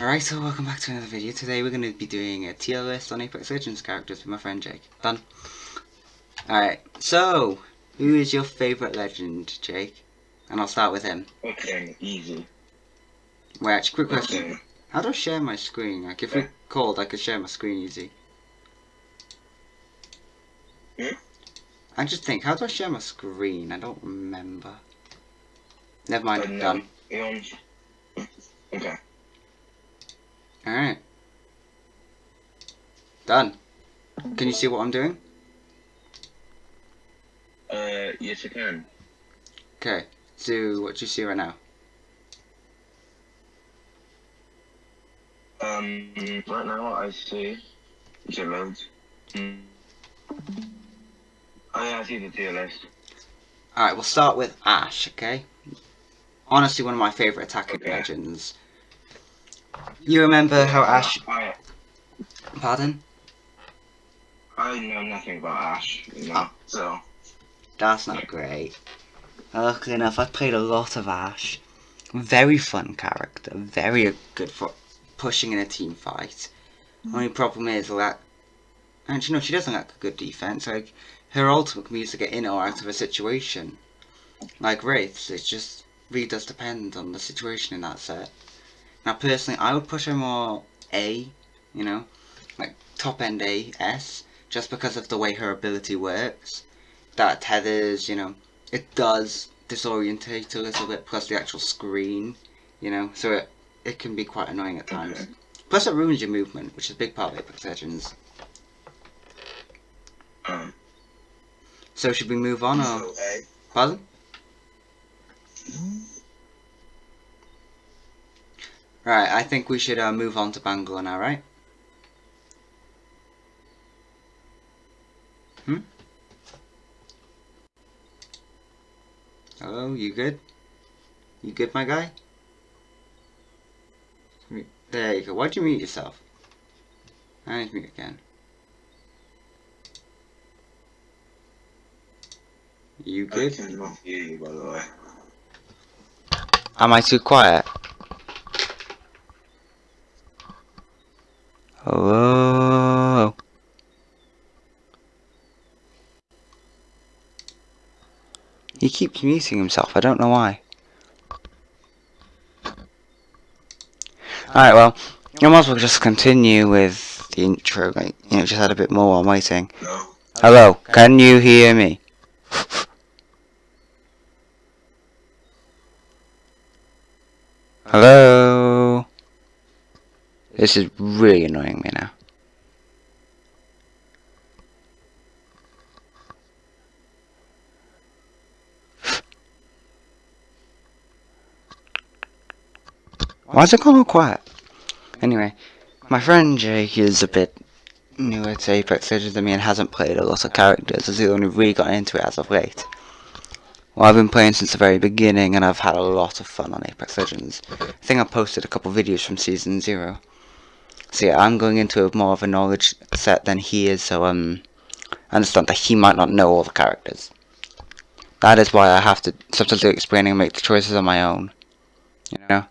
Alright, so welcome back to another video. Today we're going to be doing a tier list on Apex Legends characters with my friend Jake. Done? Alright, so, who is your favourite legend, Jake? And I'll start with him. Okay, easy. Wait, actually, quick question. Okay. How do I share my screen? Like, if we called, I could share my screen easy. I just think, how do I share my screen? I don't remember. Never mind, done. Okay. Alright. Done. Can you see what I'm doing? Yes I can. Okay, so what do you see right now? Right now I see tier loads. Oh yeah, I see the tier list. Alright, we'll start with Ash, okay? Honestly, one of my favourite attacking legends. You remember how Ash... Pardon? I know nothing about Ash, so... That's not great. Luckily enough, I've played a lot of Ash. Very fun character, very good for pushing in a team fight. Only problem is that... Actually, no, she doesn't lack a good defense. Like, her ultimate can be used to get in or out of a situation. Like Wraiths, it just really does depend on the situation in that set. Now, personally, I would push her more A, you know, like top end A, S, just because of the way her ability works. That tethers, you know, it does disorientate a little bit, plus the actual screen, you know, so it can be quite annoying at times. Plus it ruins your movement, which is a big part of Apex Legends. So should we move on, or... Pardon? Right, I think we should move on to Bangalore now, right? Hello, you good? You good, my guy? There you go. Why'd you mute yourself? I need to mute again. You good? I cannot hear you, by the way. Am I too quiet? Hello? He keeps muting himself. I don't know why. Alright, well, I might as well just continue with the intro. Like, you know, just add a bit more while I'm waiting. No. Hello, can you hear me? Hello? This is really annoying me now. Why is it gone all quiet? Anyway, my friend Jake is a bit newer to Apex Legends than me and hasn't played a lot of characters, as he's only really gotten into it as of late. Well, I've been playing since the very beginning and I've had a lot of fun on Apex Legends. I think I posted a couple videos from Season 0. So yeah, I'm going into more of a knowledge set than he is, so I understand that he might not know all the characters. That is why I have to sometimes do explaining and make the choices on my own. You know?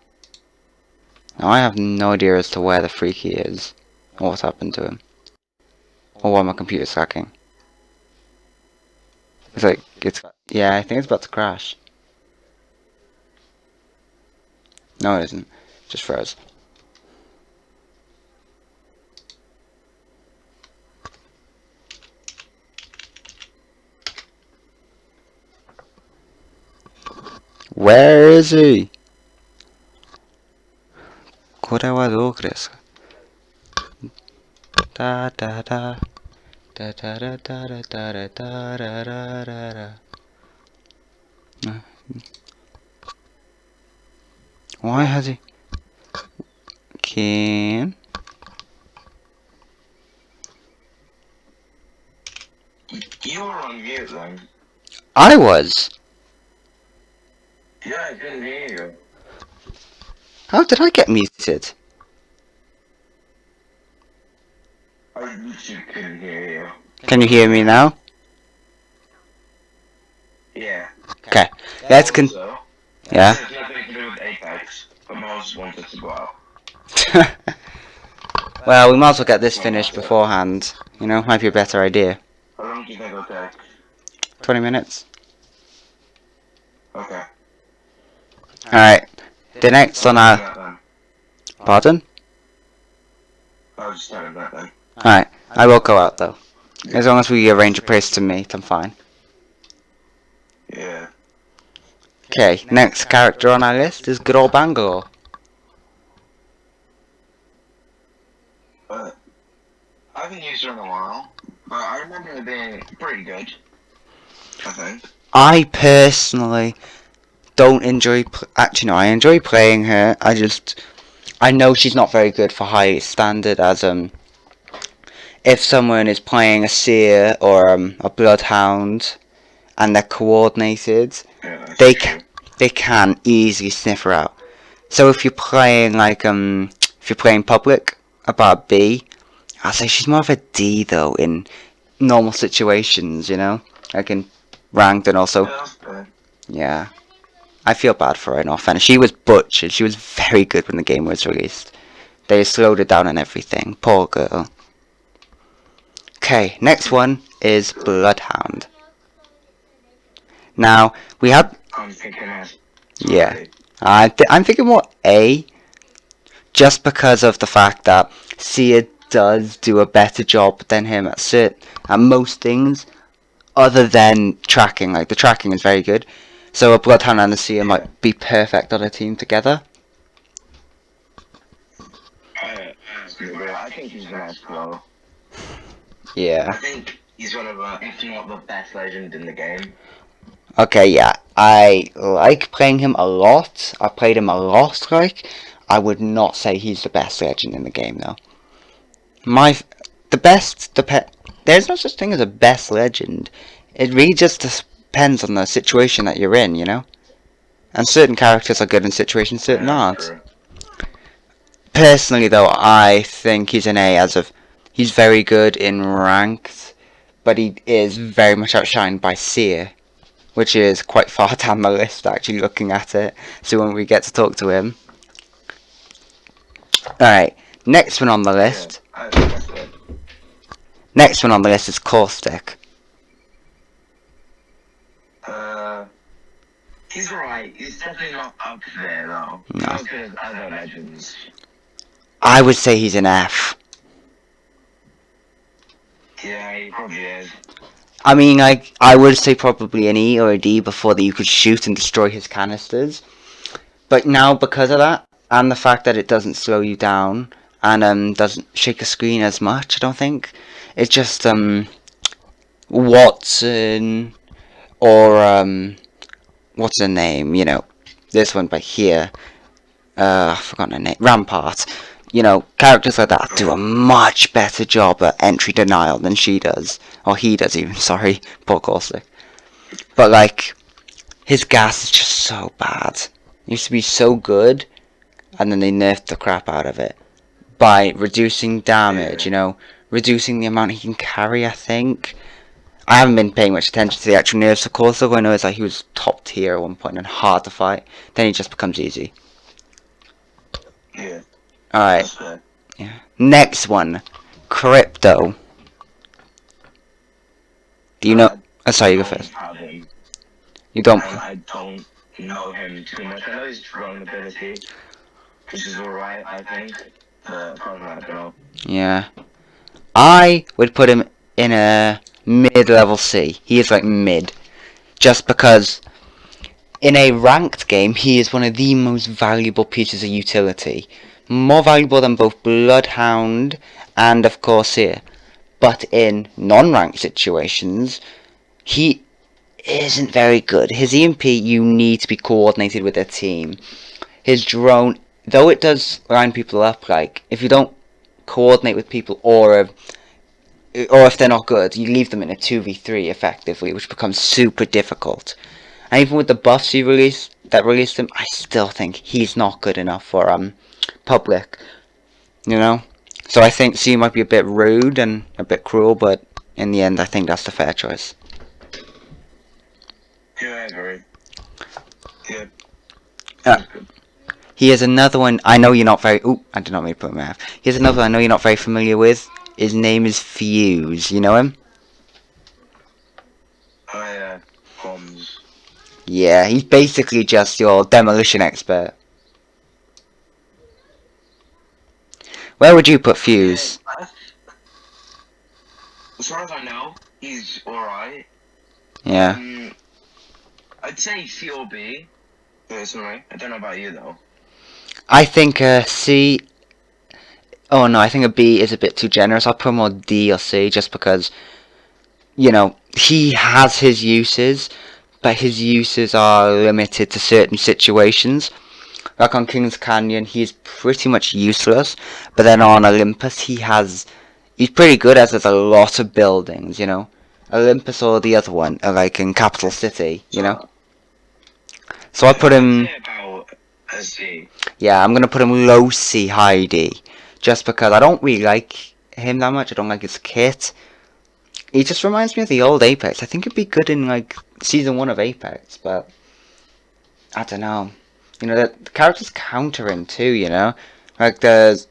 Now I have no idea as to where the freak he is, or what's happened to him, or why my computer's hacking. It's like, yeah, I think it's about to crash. No, it isn't. Just froze. Where is he? これはどこですか? Da da da da da da da da da da da da da. Why has he? Can You were on mute then. I was. Yeah, I couldn't hear you. How did I get muted? I literally couldn't hear you. Can you hear me now? Yeah. Okay, let's Also, yeah. it has nothing to do with Apex, but Moses wanted to go out. Well, we might as well get this finished beforehand. You know, might be a better idea. How long do you think it'll take? 20 minutes. Okay. Alright. The next on our... That then. Pardon? I'll just start that then. Alright. I will go out though. As long as we arrange a place to meet, I'm fine. Yeah. Okay, next character on our list is good old Bangalore. I haven't used her in a while, but I remember her being pretty good. I think. I personally don't enjoy... Actually, no, I enjoy playing her. I know she's not very good for high standard as, if someone is playing a seer or a bloodhound and they're coordinated, Yeah, they can easily sniff her out. So if you're playing if you're playing public about B, I'd say she's more of a D though in normal situations, you know, like in ranked and also that's good. yeah. I feel bad for her in all fairness. She was butchered. She was very good when the game was released. They slowed it down and everything. Poor girl. Okay, next one is Bloodhound. Now, we have... I'm thinking of. Yeah. I'm thinking more A, just because of the fact that Sia does do a better job than him at most things, other than tracking. Like, the tracking is very good. So a Bloodhound and a Sia might be perfect on a team together. I think he's a nice pro. Yeah. I think he's one of, if not the best legend in the game. Okay, yeah. I like playing him a lot. I played him a lot, like. I would not say he's the best legend in the game, though. There's no such thing as a best legend. It really just depends on the situation that you're in, you know? And certain characters are good in situations, certain aren't. True. Personally, though, I think he's an A he's very good in ranked, but he is very much outshined by Seer, which is quite far down the list, actually, looking at it. So when we get to talk to him. Alright, next one on the list. Yeah, I think that's good. Next one on the list is Caustic. He's alright. He's definitely not up there, though. No. Not as good as other legends. I would say he's an F. Yeah, he probably is. I mean, I would say probably an E or a D before that you could shoot and destroy his canisters. But now, because of that, and the fact that it doesn't slow you down, and doesn't shake a screen as much, I don't think. It's just, Watson, or, what's her name, you know, this one by here, I've forgotten her name, Rampart. You know, characters like that do a much better job at entry denial than she does. Or he does even, sorry, poor Caustic. But like, his gas is just so bad. It used to be so good, and then they nerfed the crap out of it. By reducing damage, you know, reducing the amount he can carry, I think. I haven't been paying much attention to the actual nerfs of course, so I know it's like he was top tier at one point and hard to fight. Then he just becomes easy. Yeah. Alright. That's good. Yeah. Next one. Crypto. Do you know... sorry, you go first. You don't... I don't know him too much. I know his drone ability, which is alright, I think. But probably not know. Yeah. I would put him in a mid-level C. He is like mid. Just because in a ranked game, he is one of the most valuable pieces of utility. More valuable than both Bloodhound and, of course, here. But in non-ranked situations, he isn't very good. His EMP, you need to be coordinated with a team. His drone, though it does line people up, like, if you don't coordinate with people or if they're not good, you leave them in a 2v3 effectively, which becomes super difficult. And even with the buffs he released him, I still think he's not good enough for public, you know. So I think C might be a bit rude and a bit cruel, but in the end, I think that's the fair choice. Yeah, I agree. Yeah. Here's another one I know you're not very... Ooh, I did not mean to put my mouth. Here's another one I know you're not very familiar with. His name is Fuse. You know him? Oh yeah, bombs. Yeah, he's basically just your demolition expert. Where would you put Fuse? Yeah, as far as I know, he's alright. Yeah. I'd say C or B, personally. I don't know about you though. I think C... Oh no, I think a B is a bit too generous. I'll put him on D or C just because, you know, he has his uses, but his uses are limited to certain situations. Like on King's Canyon, he's pretty much useless, but then on Olympus, he's pretty good as there's a lot of buildings, you know. Olympus or the other one, like in Capital City, you know. So I put him... About a C. Yeah, I'm gonna put him low C, high D. Just because I don't really like him that much. I don't like his kit. He just reminds me of the old Apex. I think it'd be good in like season 1 of Apex, but I don't know. You know, the characters counter him too, you know? Like there's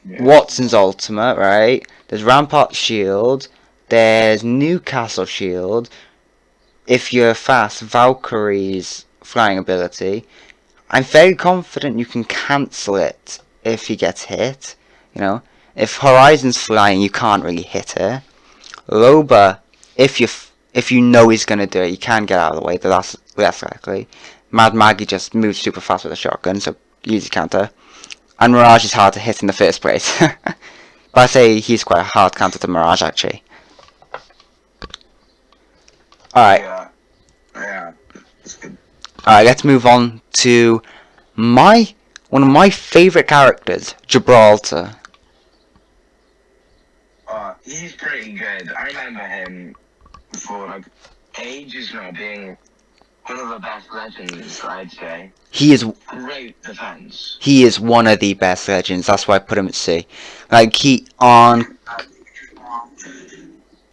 Watson's ultimate, right? There's Rampart shield. There's Newcastle shield. If you're fast, Valkyrie's flying ability. I'm very confident you can cancel it if he gets hit. You know, if Horizon's flying, you can't really hit her. Loba, if you know he's gonna do it, you can get out of the way. But that's less likely. Mad Maggie just moves super fast with a shotgun, so easy counter. And Mirage is hard to hit in the first place. But I say he's quite a hard counter to Mirage actually. Alright. Yeah, that's good. Alright, let's move on to one of my favourite characters, Gibraltar. He's pretty good. I remember him for like ages now being one of the best legends, I'd say. He is Great defense. He is one of the best legends. That's why I put him at C. Like on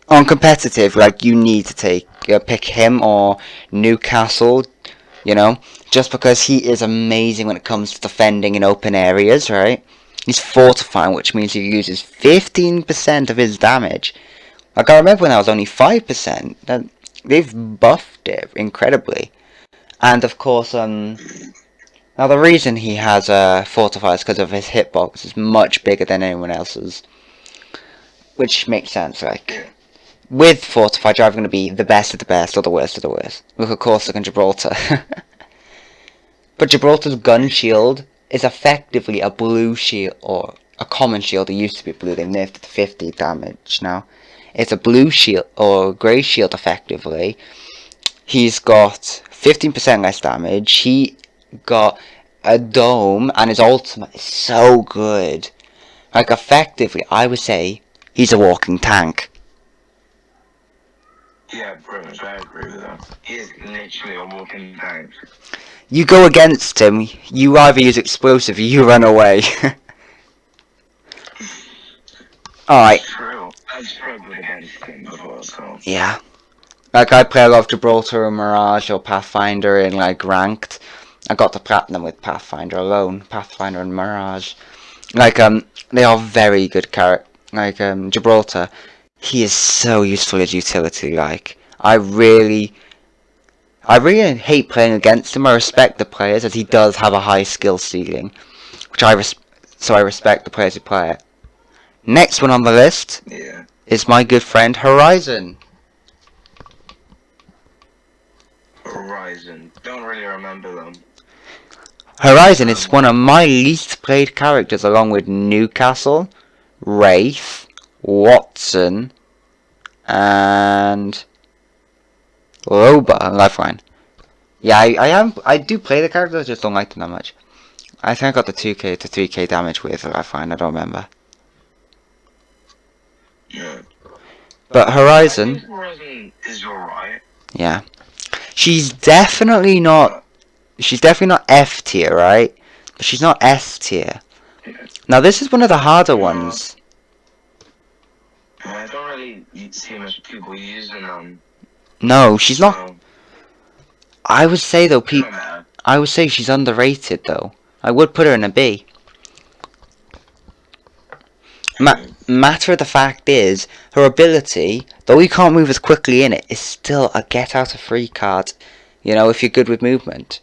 competitive, like you need to pick him or Newcastle. You know, just because he is amazing when it comes to defending in open areas, right? He's fortifying, which means he uses 15% of his damage. Like, I remember when that was only 5%. They've buffed it incredibly. And, of course, now the reason he has fortify is because of his hitbox is much bigger than anyone else's. Which makes sense, like... With Fortify, you're either going to be the best of the best or the worst of the worst. Look at Corsic and Gibraltar. But Gibraltar's gun shield is effectively a blue shield, or a common shield. It used to be blue, they've nerfed it to 50 damage now. It's a blue shield, or grey shield effectively. He's got 15% less damage. He got a dome, and his ultimate is so good. Like, effectively, I would say, he's a walking tank. Yeah, pretty much. I agree with that. He's literally a walking tank. You go against him, you either use explosive or you run away. Alright. True. I've struggled against him before, so... Yeah. Like, I play a lot of Gibraltar or Mirage or Pathfinder in, like, Ranked. I got to Platinum with Pathfinder alone. Pathfinder and Mirage. Like, they are very good characters. Like, Gibraltar, he is so useful as utility, like. I really hate playing against him. I respect the players, as he does have a high skill ceiling. So I respect the players who play it. Next one on the list is my good friend Horizon. Horizon. Don't really remember them. Horizon is one of my least played characters, along with Newcastle, Wraith, Watson, and Loba, Lifeline. Yeah, I do play the characters, I just don't like them that much. I think I got the 2k to 3k damage with Lifeline, I don't remember. Yeah. But Horizon... I think Horizon is alright. Yeah. She's definitely not F tier, right? But she's not S tier. Now this is one of the harder ones. I don't really see much people using them. No, she's not. I would say though, I would say she's underrated though. I would put her in a B. Matter of the fact is, her ability, though you can't move as quickly in it, is still a get out of free card, you know, if you're good with movement.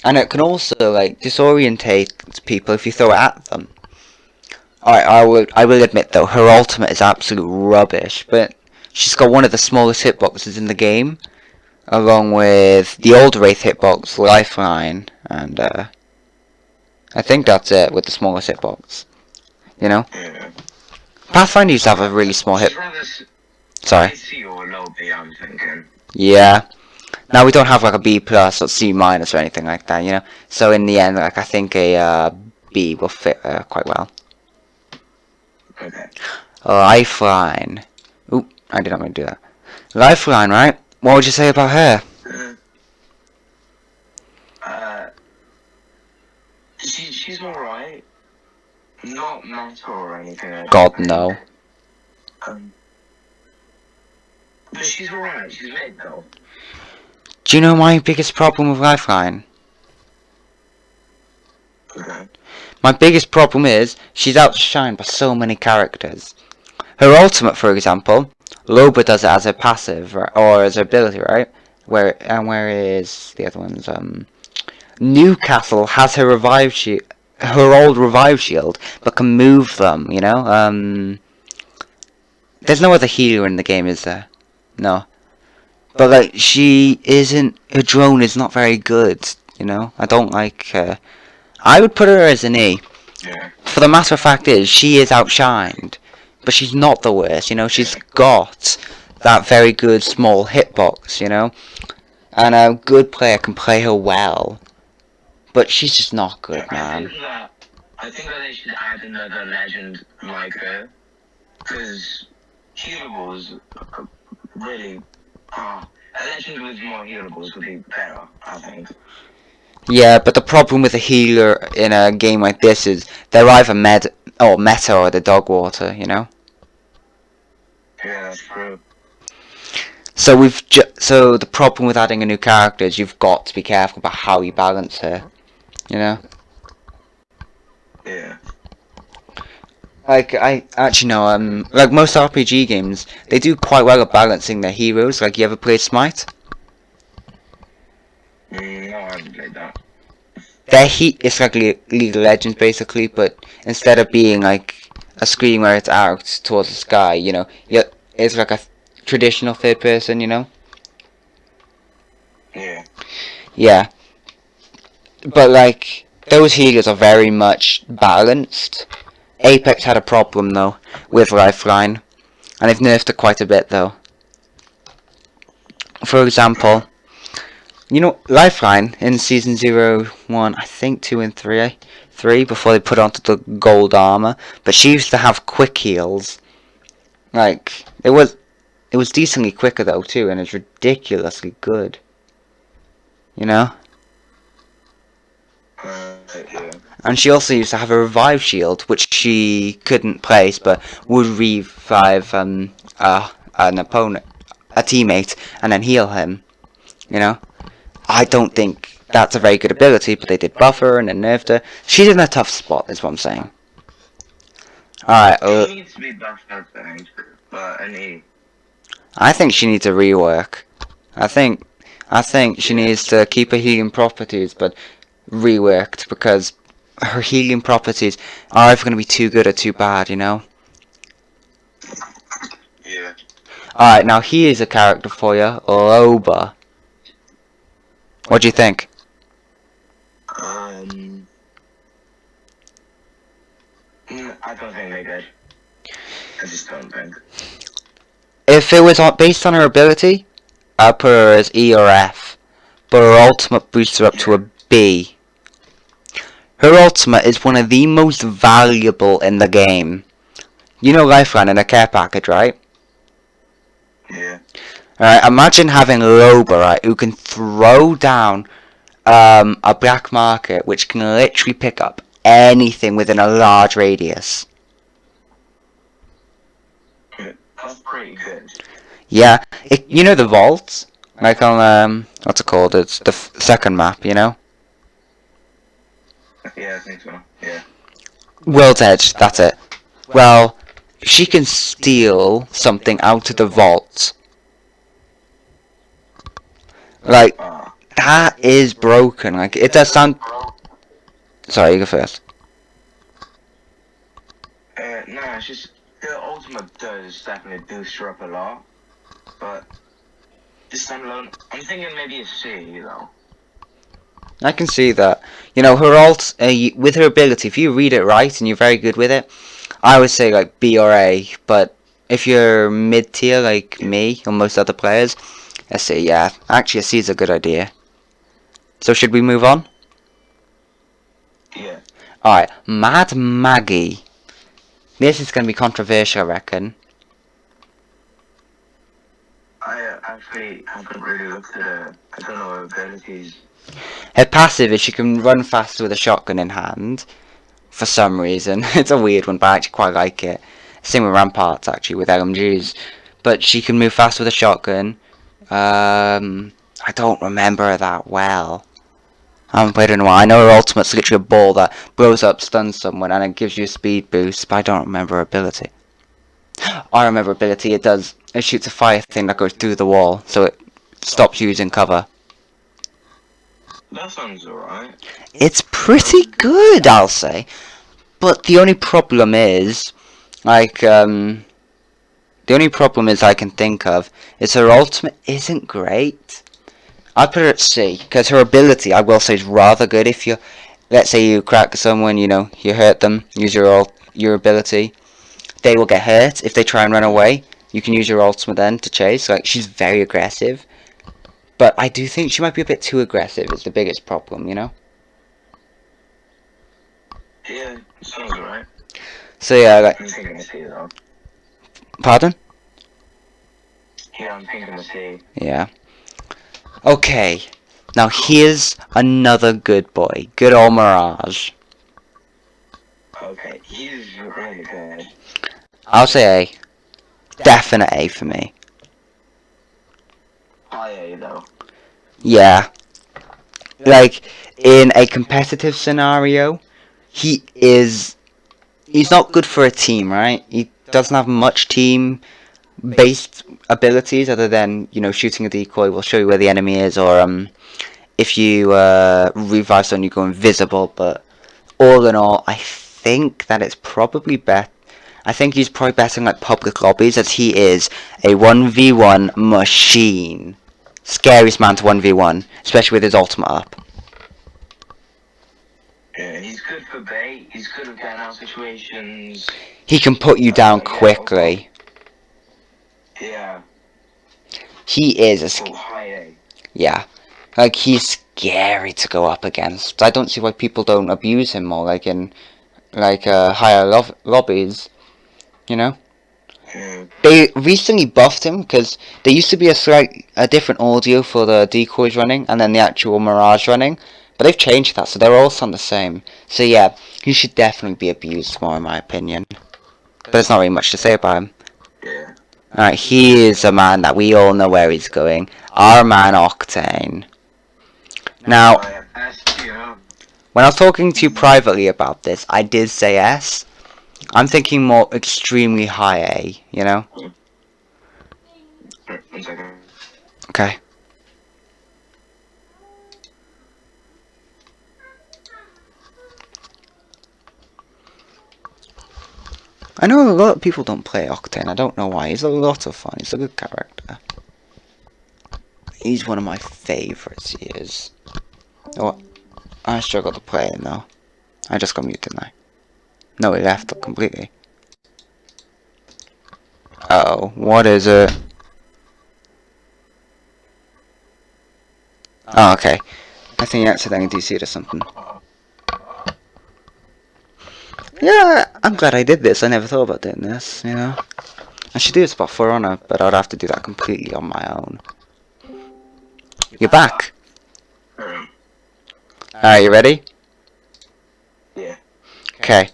And it can also, like, disorientate people if you throw it at them. Alright, I will admit though, her ultimate is absolute rubbish, but she's got one of the smallest hitboxes in the game, along with the old Wraith hitbox, Lifeline, and I think that's it with the smallest hitbox. You know? Yeah. Pathfinder used to have a really small hit. Sorry. C or low B, I'm thinking. Yeah. Now we don't have like a B plus or C minus or anything like that, you know? So in the end, like I think a B will fit quite well. Okay. Lifeline. Oop, I did not mean to do that. Lifeline, right? What would you say about her? She's alright. Not mental or anything. God, no. But she's alright. She's mid though. Do you know my biggest problem with Lifeline? Okay. My biggest problem is she's outshined by so many characters. Her ultimate, for example, Loba does it as a passive or as an ability, right? Where is the other ones? Newcastle has her revive shield, her old revive shield, but can move them. You know. There's no other healer in the game, is there? No. But like she isn't. Her drone is not very good. You know. I don't like her. I would put her as an E. Yeah. For the matter of fact is, she is outshined, but she's not the worst, you know, she's got that very good small hitbox, you know, and a good player can play her well, but she's just not good, man. I think that they should add another legend like her, because healables really, a legend with more healables would be better, I think. Yeah, but the problem with a healer in a game like this is they're either meta or the dog water, you know. Yeah, that's true. So so the problem with adding a new character is you've got to be careful about how you balance her, you know. Yeah. Like I actually know, like most RPG games, they do quite well at balancing their heroes. Like you ever played Smite? No, I haven't played that. Their it's like League of Legends basically, but instead of being like a screen where it's out towards the sky, you know, it's like a traditional third person, you know. Yeah. Yeah. But like those healers are very much balanced. Apex had a problem though with Lifeline, and they've nerfed it quite a bit though. For example, you know, Lifeline in Season 0, 1, I think 2 and 3 before they put onto the gold armor, but she used to have quick heals. Like, it was decently quicker though too, and it's ridiculously good. You know? Yeah. And she also used to have a revive shield, which she couldn't place, but would revive an opponent, a teammate, and then heal him. You know? I don't think that's a very good ability, but they did buff her and then nerfed her. She's in a tough spot, is what I'm saying. Alright, she needs to be buffed, I think, but an E. I think she needs a rework. I think she needs to keep her healing properties, but reworked, because her healing properties are either going to be too good or too bad, you know? Yeah. Alright, now here's a character for you, Loba. What do you think? I don't think they're good. I just don't think. If it was based on her ability, I'd put her as E or F, but her ultimate boosts her up to a B. Her ultimate is one of the most valuable in the game. You know Lifeline in a care package, right? Yeah. Alright, imagine having Loba, right, who can throw down a black market which can literally pick up anything within a large radius. That's pretty good. Yeah, you know the vaults? Like on, what's it called? It's the second map, you know? Yeah, I think so. Yeah. World's Edge, that's it. Well, she can steal something out of the vault. Like, Ah. that is broken. Like, it does sound... Sorry, you go first. No, it's just the ultimate does definitely boost her up a lot, but this time alone, I'm thinking maybe a C, though. I can see that. You know, her ult, with her ability, if you read it right and you're very good with it, I would say like B or A, but if you're mid-tier like me or most other players, I say yeah. Actually, a C is a good idea. So should we move on? Yeah. Alright, Mad Maggie. This is going to be controversial, I reckon. I actually haven't really looked at her. I don't know her abilities. Her passive is she can run faster with a shotgun in hand. For some reason. It's a weird one, but I actually quite like it. Same with Ramparts, actually, with LMGs. But she can move fast with a shotgun. I don't remember her that well. I haven't played her in a while. I know her ultimate's literally a ball that blows up, stuns someone, and it gives you a speed boost, but I don't remember her ability. I remember her ability, it shoots a fire thing that goes through the wall, so it stops you using cover. That sounds alright. It's pretty good, I'll say. But the only problem is, like, the only problem is I can think of is her ultimate isn't great. I'd put her at C, because her ability, I will say, is rather good. If you, let's say you crack someone, you know, you hurt them, use your ability, they will get hurt. If they try and run away, you can use your ultimate then to chase. Like, she's very aggressive. But I do think she might be a bit too aggressive is the biggest problem, you know? Yeah, sounds alright. So yeah, like, I'm thinking a C, though. pardon? Yeah, I'm thinking a C. Yeah. Okay. Now here's another good boy. Good old Mirage. Okay, he's really good. I'll say A. Definite A for me. High A, though. Yeah. Like, in a competitive scenario, he's not good for a team, right? He doesn't have much team-based abilities other than, you know, shooting a decoy will show you where the enemy is, or, if you, revive someone, you go invisible, but all in all, I think that it's probably better. I think he's probably better in, like, public lobbies, as he is a 1v1 machine. Scariest man to 1v1, especially with his ultimate up. Yeah, he's good for bait. He's good at getting out situations. He can put you down quickly. Yeah. He is Oh, high A. yeah. Like, he's scary to go up against. I don't see why people don't abuse him more, like in, like, higher lobbies, you know? Yeah. They recently buffed him, because there used to be a different audio for the decoys running, and then the actual Mirage running, but they've changed that, so they're all sound the same. So yeah, he should definitely be abused more, in my opinion. But there's not really much to say about him. Yeah. Alright, he is a man that we all know where he's going. Our man Octane. Now, when I was talking to you privately about this, I did say S. I'm thinking more extremely high A, you know? 1 second. Okay. I know a lot of people don't play Octane, I don't know why. He's a lot of fun, he's a good character. He's one of my favourites, he is. Oh, I struggle to play him though. I just got muted, didn't I? No, he left completely. Uh-oh, what is it? Oh, okay. I think he accidentally DC'd or something. Yeah, I'm glad I did this. I never thought about doing this, you know. I should do a spot for honor, but I'd have to do that completely on my own. You're back. Alright, you ready? Yeah. Okay.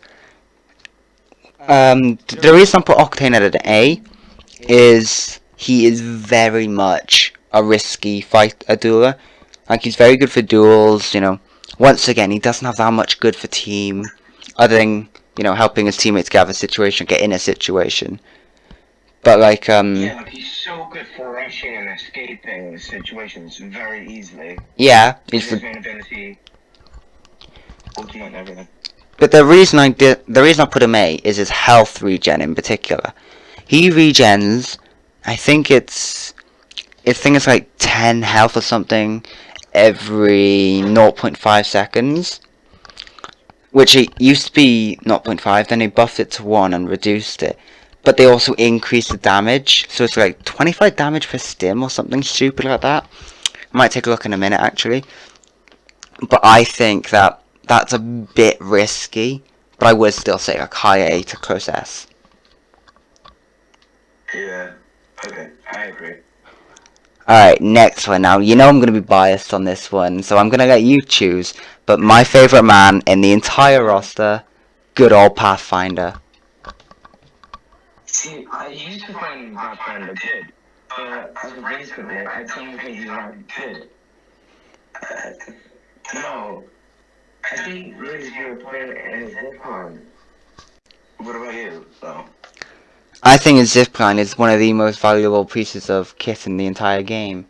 The reason I put Octane at an A is he is very much a risky dueler. Like, he's very good for duels, you know, once again, he doesn't have that much good for team, other than, you know, helping his teammates get out of a situation, get in a situation. But like, Yeah, like he's so good for rushing and escaping situations very easily. yeah, His main ability, ultimate, everything. but the reason I put him A is his health regen in particular. He regens, I think it's like 10 health or something every 0.5 seconds. Which it used to be 0.5, then they buffed it to 1 and reduced it. But they also increased the damage, so it's like 25 damage per stim or something stupid like that. I might take a look in a minute actually. But I think that that's a bit risky, but I would still say like high A to close S. Yeah, okay, I agree. Alright, next one. Now, you know I'm going to be biased on this one, so I'm going to let you choose. But my favourite man in the entire roster, good old Pathfinder. See, I used to find Pathfinder good, but as of recently, I don't think he's that good. No, I think really good player in his zipline. What about you, though? I think his zipline is one of the most valuable pieces of kit in the entire game.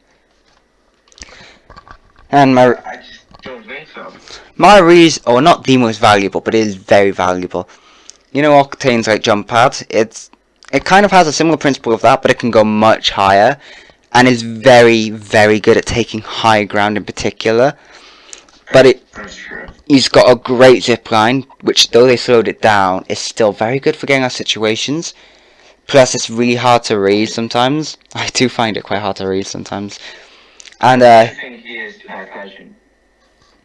And I just don't think so. my reason, or not the most valuable, but it is very valuable. You know, Octane's like jump pad. It kind of has a similar principle of that, but it can go much higher, and is very, very good at taking high ground in particular. But That's true. he's got a great zipline, which though they slowed it down, is still very good for getting out of situations. Plus, it's really hard to read sometimes. I do find it quite hard to read sometimes. And I think he is like legend.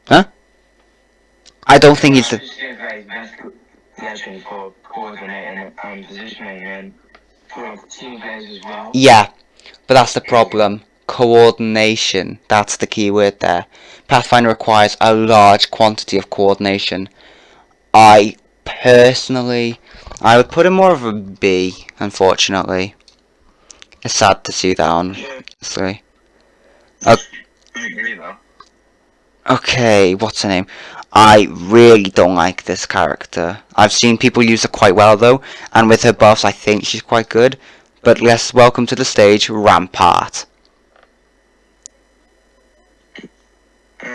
huh? I don't think he's I the. just think that he's best legend for coordinating and positioning and for team players as well. Yeah, but that's the problem. Coordination. That's the key word there. Pathfinder requires a large quantity of coordination. I personally, I would put him more of a B, unfortunately. It's sad to see that, honestly. I agree though. Okay, what's her name? I really don't like this character. I've seen people use her quite well though, and with her buffs I think she's quite good. But let's welcome to the stage Rampart.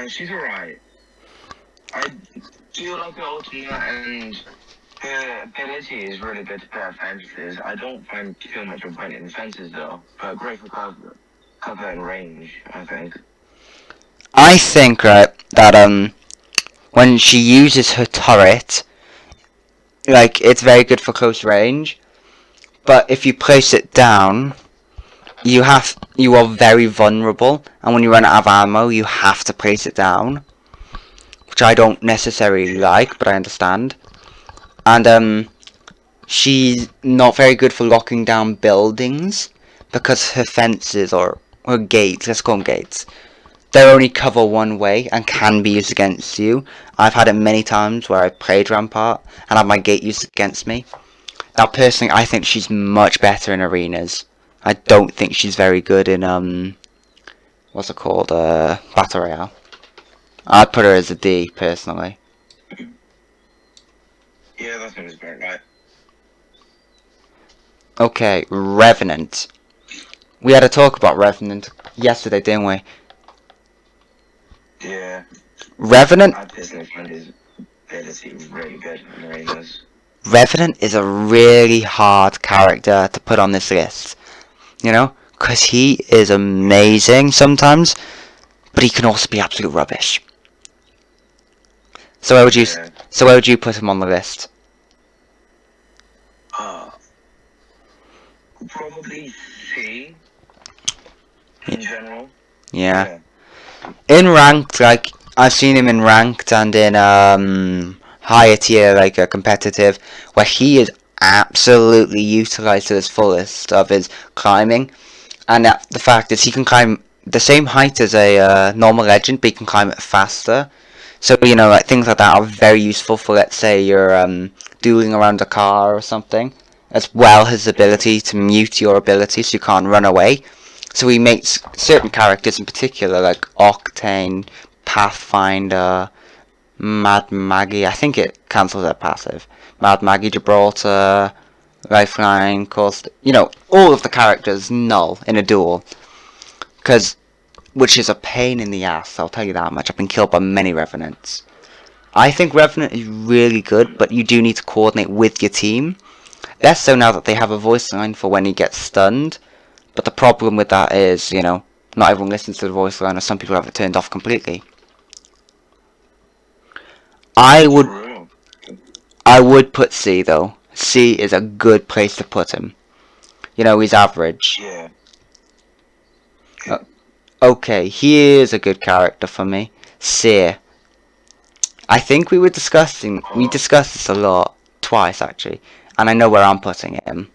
She's alright. I do like her ultimate and her ability is really good to play fences. I don't find too much of a point in fences though, but great for cover and range, I think. I think, right, that when she uses her turret, like, it's very good for close range. But if you place it down, you are very vulnerable, and when you run out of ammo, you have to place it down, which I don't necessarily like, but I understand. And she's not very good for locking down buildings because her fences or her gates, let's call them gates, they're only cover one way and can be used against you. I've had it many times where I played Rampart and had my gate used against me. Now, personally, I think she's much better in arenas. I don't think she's very good in, what's it called, Battle Royale. I'd put her as a D, personally. Yeah, that sounds about right. Okay, Revenant. We had a talk about Revenant yesterday, didn't we? Yeah. Revenant? I personally find his ability really good in arenas. Revenant is a really hard character to put on this list. You know? Because he is amazing sometimes, but he can also be absolute rubbish. So where would you put him on the list? Probably C in general. Yeah. In ranked, like, I've seen him in ranked and in higher tier, like a competitive, where he is absolutely utilised to his fullest of his climbing. And the fact is he can climb the same height as a normal legend, but he can climb it faster. So, you know, like things like that are very useful for, let's say, you're dueling around a car or something. As well as his ability to mute your ability so you can't run away. So he makes certain characters in particular, like Octane, Pathfinder, Mad Maggie. I think it cancels her passive. Mad Maggie, Gibraltar, Lifeline, course. You know, all of the characters null in a duel. Which is a pain in the ass, I'll tell you that much. I've been killed by many Revenants. I think Revenant is really good, but you do need to coordinate with your team. Less so now that they have a voice line for when he gets stunned. But the problem with that is, you know, not everyone listens to the voice line, or some people have it turned off completely. I would put C though. C is a good place to put him. You know, he's average. Yeah. Okay, he is a good character for me. Seer. I think we discussed this a lot, twice actually, and I know where I'm putting him.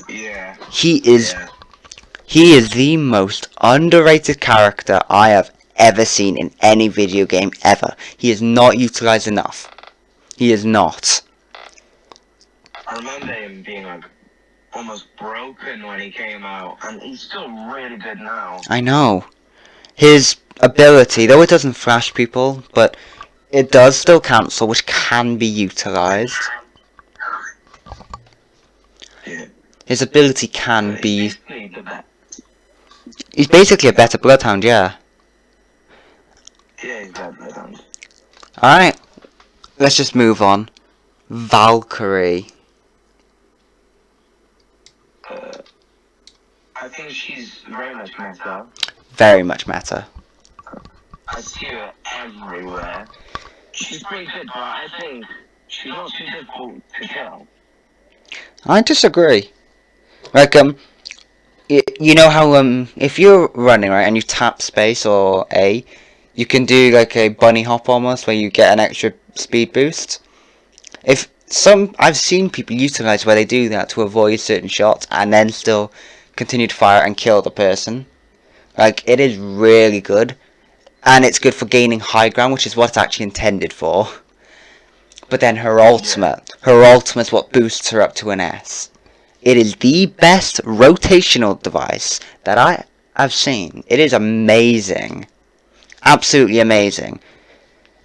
Yeah. He is the most underrated character I have ever seen in any video game ever. He is not utilized enough. He is not. I remember him being like almost broken when he came out, and he's still really good now. I know. His ability, though it doesn't flash people, but it does still cancel, which can be utilized. Yeah. His ability can be... Basically He's basically a better Bloodhound, yeah. Yeah, he's better Bloodhound. Alright, let's just move on. Valkyrie. I think she's very much meta. Very much meta. I see her everywhere. She's pretty good, but I think she's not too difficult to kill. I disagree. Like, you know how, if you're running, right, and you tap space or A, you can do, like, a bunny hop almost, where you get an extra speed boost. I've seen people utilize where they do that to avoid certain shots, and then still continue to fire and kill the person. Like, it is really good. And it's good for gaining high ground, which is what it's actually intended for. But then her ultimate is what boosts her up to an S. It is the best rotational device that I have seen. It is amazing. Absolutely amazing.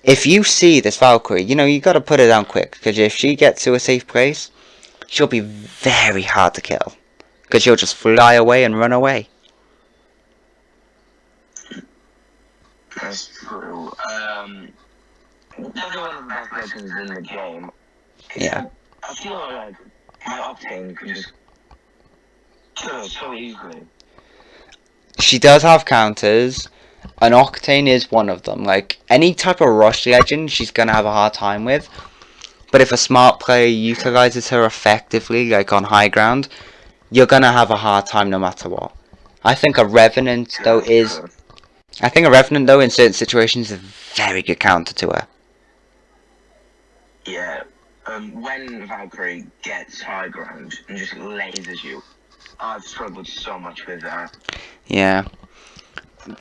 If you see this Valkyrie, you know, you gotta put her down quick. Because if she gets to a safe place, she'll be very hard to kill. Because she'll just fly away and run away. That's true. Definitely one of the best legends in the game. Yeah. I feel like my Octane can just kill her so easily. She does have counters, and Octane is one of them. Like, any type of rush legend she's gonna have a hard time with. But if a smart player utilizes her effectively, like on high ground, you're gonna have a hard time no matter what. I think a Revenant, though, in certain situations, is a very good counter to her. Yeah. When Valkyrie gets high ground and just lasers you, I've struggled so much with that. Yeah.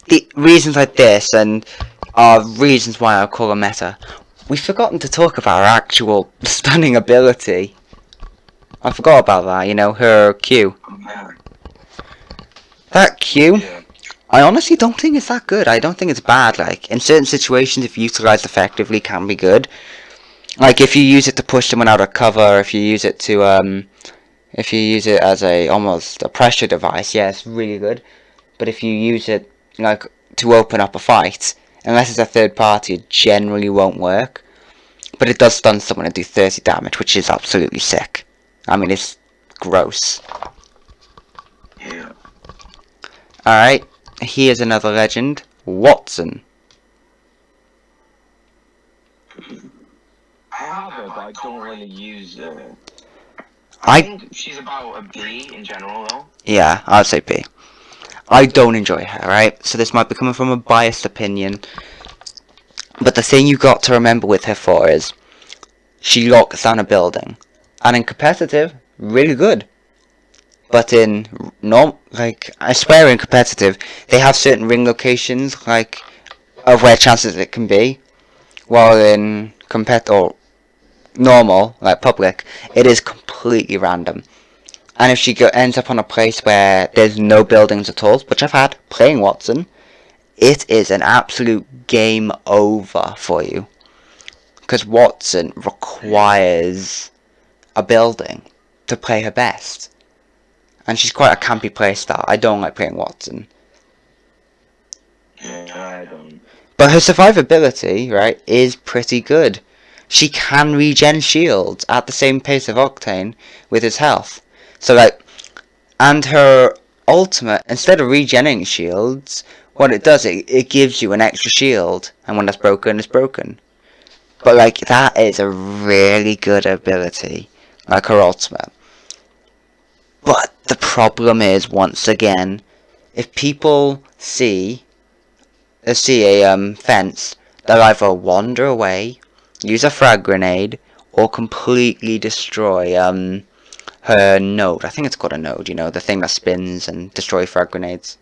The reasons like this, and are reasons why I call her meta. We've forgotten to talk about her actual stunning ability. I forgot about that, you know, her Q. That Q, Yeah. I honestly don't think it's that good. I don't think it's bad. Like, in certain situations, if utilized effectively, can be good. Like, if you use it to push someone out of cover, if you use it as almost a pressure device, yeah, it's really good. But if you use it, like, to open up a fight, unless it's a third party, it generally won't work. But it does stun someone and do 30 damage, which is absolutely sick. I mean, it's gross. Yeah. Alright, here's another legend. Watson. I have her, but I don't really use her. I think she's about a B in general, though. Yeah, I'd say B. I don't enjoy her, right? So this might be coming from a biased opinion. But the thing you got to remember with her for is she locks down a building. And in competitive, really good. But in I swear in competitive, they have certain ring locations, like, of where chances it can be. While in or normal, like public, it is completely random. And if she ends up on a place where there's no buildings at all, which I've had playing Watson, it is an absolute game over for you. Because Watson requires a building to play her best. And she's quite a campy playstyle. I don't like playing Watson. I don't. But her survivability, right, is pretty good. She can regen shields at the same pace of Octane with his health. So like, and her ultimate, instead of regenerating shields, what it does, it gives you an extra shield. And when that's broken, it's broken. But like, that is a really good ability. Like her ultimate. But the problem is, once again, if people see a fence, they'll either wander away, use a frag grenade, or completely destroy her node. I think it's called a node, you know, the thing that spins and destroys frag grenades.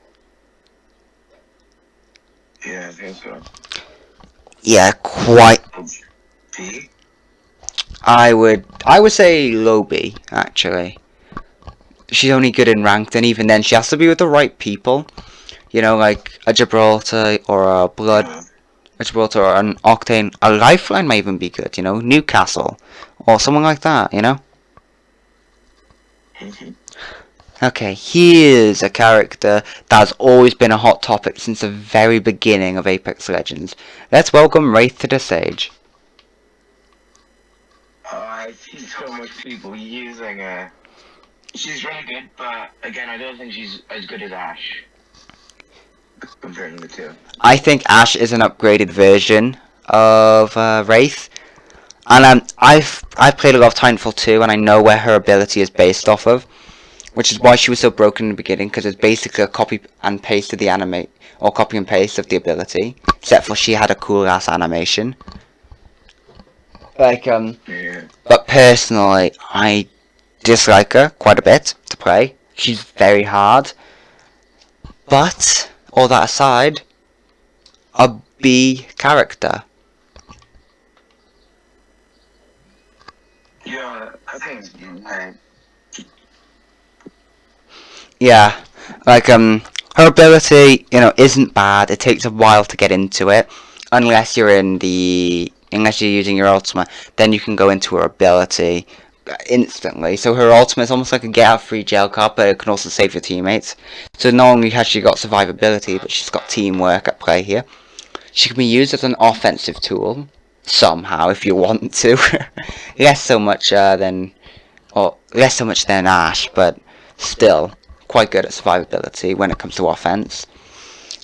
Yeah, I think so. Yeah, quite. B? I would say low B, actually. She's only good in ranked, and even then she has to be with the right people. You know, like a Gibraltar or a Blood, a Gibraltar or an Octane. A Lifeline might even be good, you know, Newcastle or someone like that, you know. Okay, here's a character that's always been a hot topic since the very beginning of Apex Legends. Let's welcome Wraith to the stage. I see so much people using her. She's really good, but again, I don't think she's as good as Ash. Comparing the two. I think Ash is an upgraded version of Wraith. And I've played a lot of Titanfall 2, and I know where her ability is based off of, which is why she was so broken in the beginning, because it's basically a copy and paste of the animate, or copy and paste of the ability, except for she had a cool ass animation. Like Yeah. But personally, I dislike her quite a bit to play. She's very hard. But all that aside, a B character. Yeah, I think it's like, Yeah, like her ability, you know, isn't bad. It takes a while to get into it, unless you're using your ultimate. Then you can go into her ability instantly. So her ultimate is almost like a get out free jail card, but it can also save your teammates. So not only has she got survivability, but she's got teamwork at play here. She can be used as an offensive tool somehow if you want to. less so much than Ash, but still quite good at survivability when it comes to offense.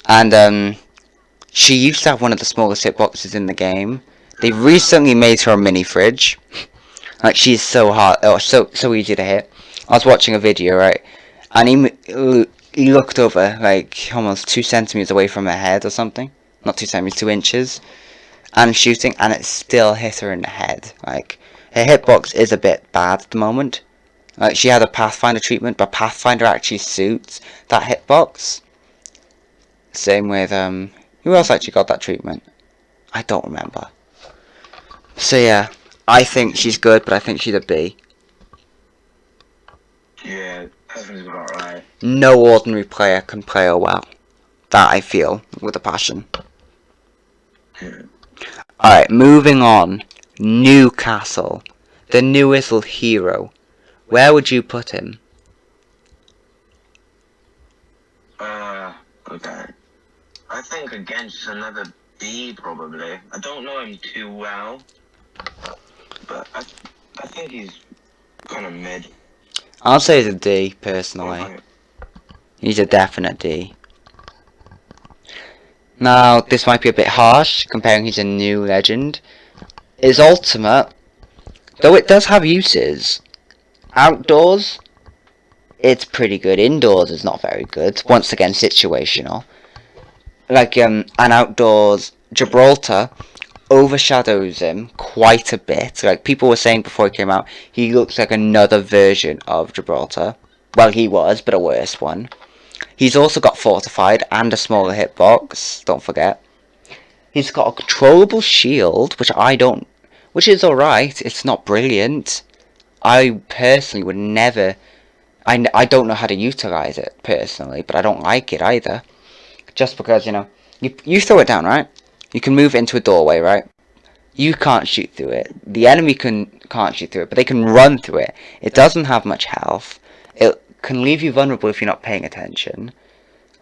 And she used to have one of the smallest hitboxes in the game. They recently made her a mini fridge. Like, she's so hard, or so easy to hit. I was watching a video, right, and he looked over like almost 2 centimeters away from her head or something. Not 2 centimeters, 2 inches, and shooting, and it still hit her in the head. Like, her hitbox is a bit bad at the moment. Like, she had a Pathfinder treatment, but Pathfinder actually suits that hitbox. Same with, who else actually got that treatment? I don't remember. So yeah, I think she's good, but I think she's a B. yeah, that sounds about right. No ordinary player can play her well. That I feel, with a passion. Alright, moving on. Newcastle. The newest little hero. Where would you put him? Okay. I think against another B probably. I don't know him too well, but I think he's kind of mid. I'll say he's a D, personally. He's a definite D. Now, this might be a bit harsh, comparing he's a new legend. His ultimate, though it does have uses, outdoors, it's pretty good. Indoors is not very good. Once again, situational. Like, an outdoors, Gibraltar overshadows him quite a bit. Like, people were saying before he came out, he looks like another version of Gibraltar. Well, he was, but a worse one. He's also got fortified and a smaller hitbox, don't forget. He's got a controllable shield, which is alright. It's not brilliant. I personally would never, I don't know how to utilize it personally, but I don't like it either. Just because, you know, You throw it down, right? You can move into a doorway, right? You can't shoot through it. The enemy can't shoot through it, but they can run through it. It doesn't have much health. It can leave you vulnerable if you're not paying attention.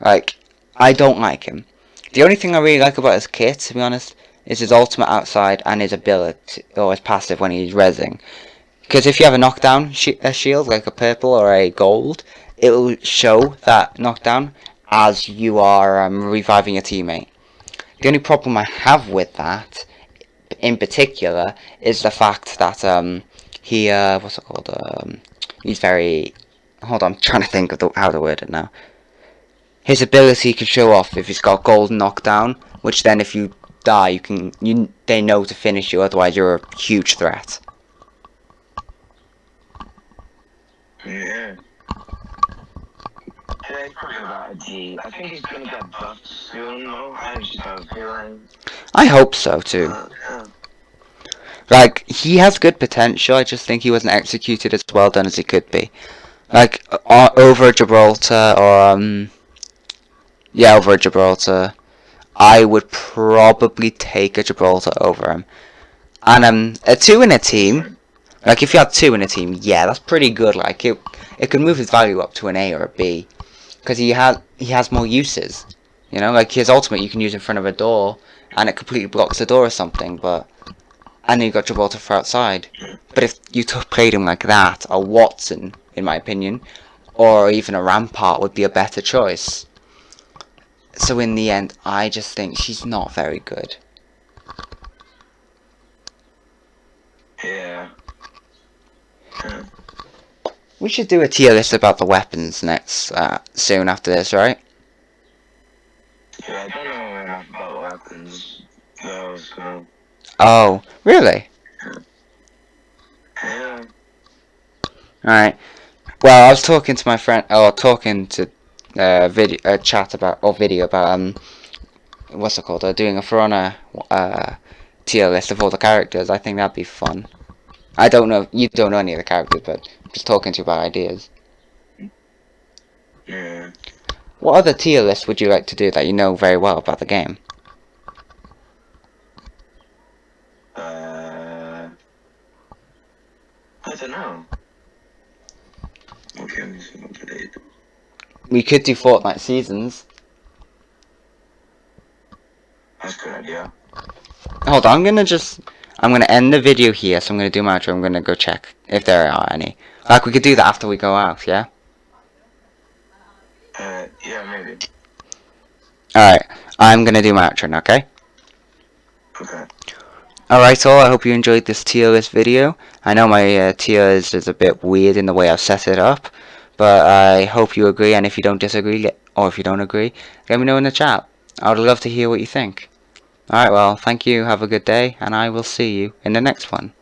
Like, I don't like him. The only thing I really like about his kit, to be honest, is his ultimate outside and his ability, or his passive when he's rezzing. Because if you have a knockdown shield, like a purple or a gold, it will show that knockdown as you are reviving a teammate. The only problem I have with that, in particular, is the fact that he what's it called? He's very. Hold on, I'm trying to think of how to word it now. His ability can show off if he's got golden knockdown, which then if you die, they know to finish you. Otherwise, you're a huge threat. Yeah. Yeah, he's probably about a G. I think he's gonna get buffed soon, though. I just have a feeling. I hope so too. Yeah. Like, he has good potential. I just think he wasn't executed as well done as he could be. Like, over Gibraltar or yeah, over Gibraltar, I would probably take a Gibraltar over him. And a 2 in a team. Like, if you had 2 in a team, yeah, that's pretty good. Like, it could move his value up to an A or a B. Because he has more uses. You know, like his ultimate you can use in front of a door, and it completely blocks the door or something, but... And then you got Gibraltar for outside. But if you played him like that, a Watson, in my opinion, or even a Rampart would be a better choice. So in the end, I just think she's not very good. Yeah. We should do a tier list about the weapons next, soon after this, right? Yeah, I don't know enough about weapons. No, so... Oh, really? Yeah. Alright. Well, I was talking to my friend, or talking to video about what's it called? Doing a For Honor tier list of all the characters. I think that'd be fun. I don't know, you don't know any of the characters, but I'm just talking to you about ideas. Yeah. What other tier lists would you like to do that you know very well about the game? I don't know. Okay, let me see what today. We could do Fortnite seasons. That's a good idea. Hold on, I'm gonna end the video here, so I'm gonna do my outro. I'm gonna go check if there are any. Like, we could do that after we go out, yeah? Yeah, maybe. Alright, I'm gonna do my outro now, okay? Okay. Alright all, I hope you enjoyed this tier list video. I know my tier list is a bit weird in the way I've set it up, but I hope you agree, and if you don't disagree, or if you don't agree, let me know in the chat. I would love to hear what you think. Alright, well, thank you, have a good day, and I will see you in the next one.